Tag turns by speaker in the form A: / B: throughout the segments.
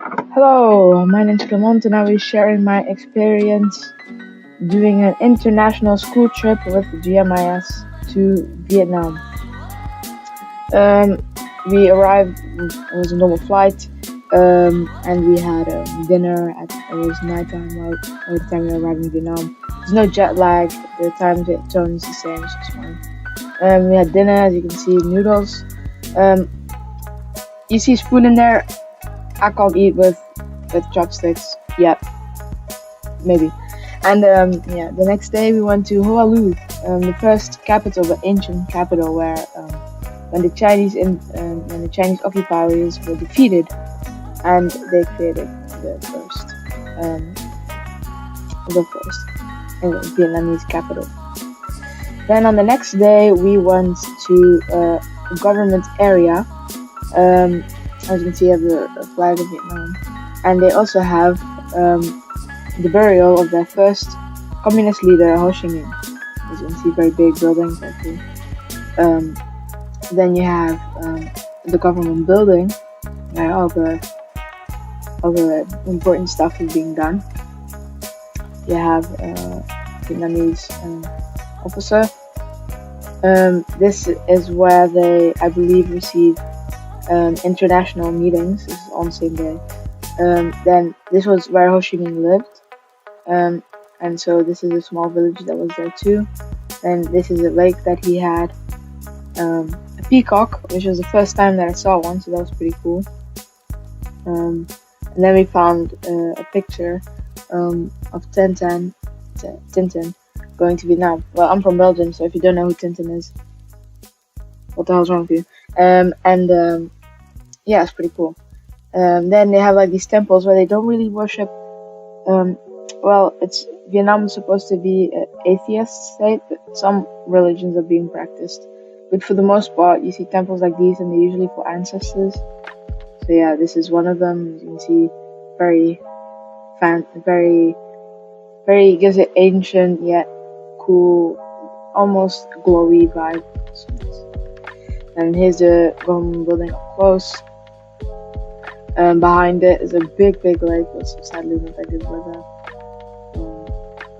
A: Hello, my name is Clement and I'll be sharing my experience doing an international school trip with the GMIS to Vietnam. Um, we arrived, it was a normal flight, and we had dinner it was nighttime by the time we arrived in Vietnam. There's no jet lag, the time zone is the same, so it's fine. We had dinner, as you can see, noodles. Um, you see spoon in there, I can't eat with chopsticks yet, maybe. And yeah, the next day we went to Hoalu, the first capital, the ancient capital, where when when the Chinese occupiers were defeated, and they created um, the first Vietnamese capital. Then on the next day we went to a government area. As you can see, you have the flag of Vietnam, and they also have the burial of their first communist leader, Ho Chi Minh. As you can see, very big building, very cool. Then you have the government building, where all the important stuff is being done. You have Vietnamese officer. This is where they, I believe, receive international meetings. This is on the same day. Then this was where Ho Chi Minh lived. And so this is a small village that was there too. And this is a lake that he had. A peacock, which was the first time that I saw one, so that was pretty cool. And then we found a picture of Tintin going to Vietnam. Well, I'm from Belgium, so if you don't know who Tintin is, what the hell's wrong with you? Yeah, it's pretty cool. Then they have like these temples where they don't really worship. Well, it's Vietnam is supposed to be an atheist state, but some religions are being practiced. But for the most part, you see temples like these, and they're usually for ancestors. So yeah, this is one of them. As you can see, very gives it ancient yet cool, almost glowy vibe. So nice. And here's the government building up close. Behind it is a big lake, which sadly not that good weather.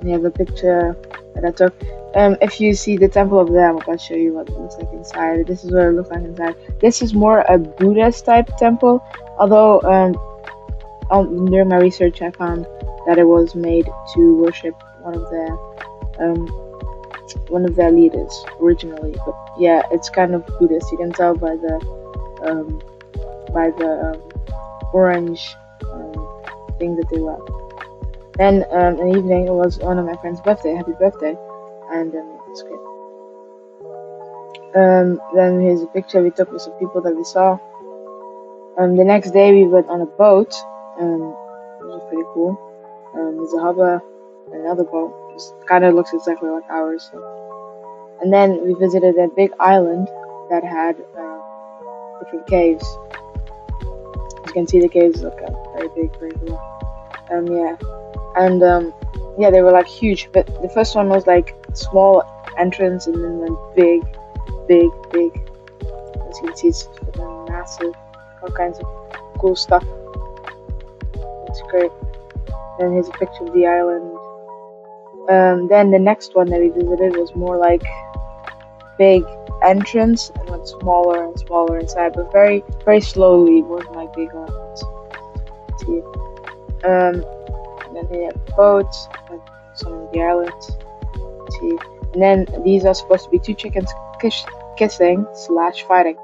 A: We have a picture that I took. If you see the temple over there, I'm about to show you what it looks like inside. This is what it looks like inside. This is more a Buddhist type temple, although during my research I found that it was made to worship one of their leaders originally. But yeah, it's kind of Buddhist. You can tell by the orange thing that they wear. Then in the evening, it was one of my friend's birthday. Happy birthday! And it's great. Then here's a picture we took with some people that we saw. The next day we went on a boat, which was pretty cool. There's a harbor, another boat. It kind of looks exactly like ours. So. And then we visited a big island that had different caves. As you can see, the caves look very big, very cool. Yeah. And yeah, they were like huge, but the first one was like small entrance and then went big. As you can see, it's massive, all kinds of cool stuff. It's great. Then here's a picture of the island. Then the next one that we visited was more like big entrance and went smaller and smaller inside, but very slowly. It wasn't like big islands. See. And then they have boats, like some of the islands. See. And then these are supposed to be two chickens kissing / fighting.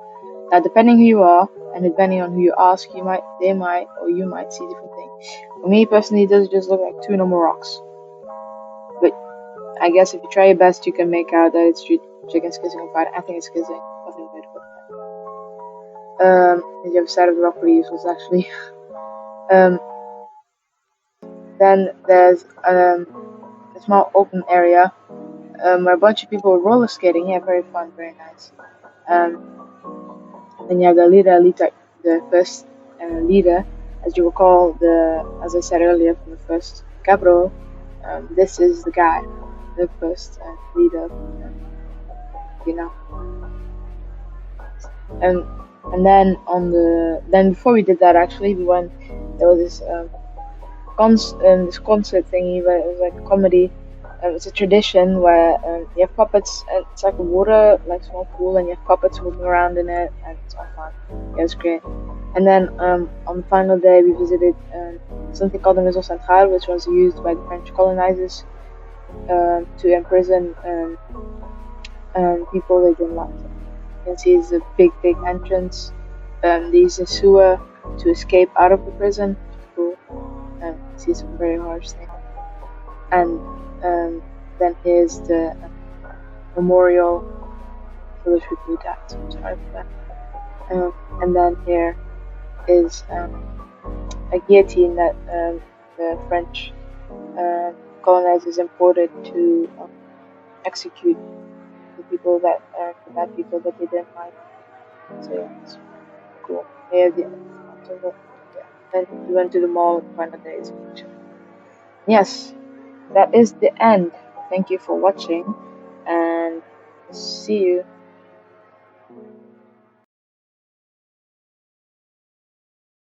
A: Now, depending who you are and depending on who you ask, you might see different things. For me personally, those just look like two normal rocks. But I guess if you try your best, you can make out that it's two chickens kissing or fighting. I think it's kissing. Nothing good about that. The other side of the rock pretty useless actually. Then there's a small open area where a bunch of people were roller skating. Yeah, very fun, very nice. And you have the leader, the first leader, as you recall, as I said earlier, from the first capital. This is the guy, the first leader, you know. And then before we did that, actually, we went there was this concert thingy where it was like a comedy. It's a tradition where you have puppets, and it's like a water, like small pool, and you have puppets moving around in it, and it's all fun. Yeah, it was great. And then on the final day, we visited something called the Maison Centrale, which was used by the French colonizers to imprison people they didn't like. You can see it's a big entrance. They use a sewer to escape out of the prison, which is cool. You see some very harsh things. And then here's the memorial for those people who died. So I'm sorry for that. And then here is a guillotine that the French colonizers imported to execute the bad people that they didn't like. So yeah, it's cool. Yeah, then we went to the mall with final days. Yes, that is the end. Thank you for watching, and see you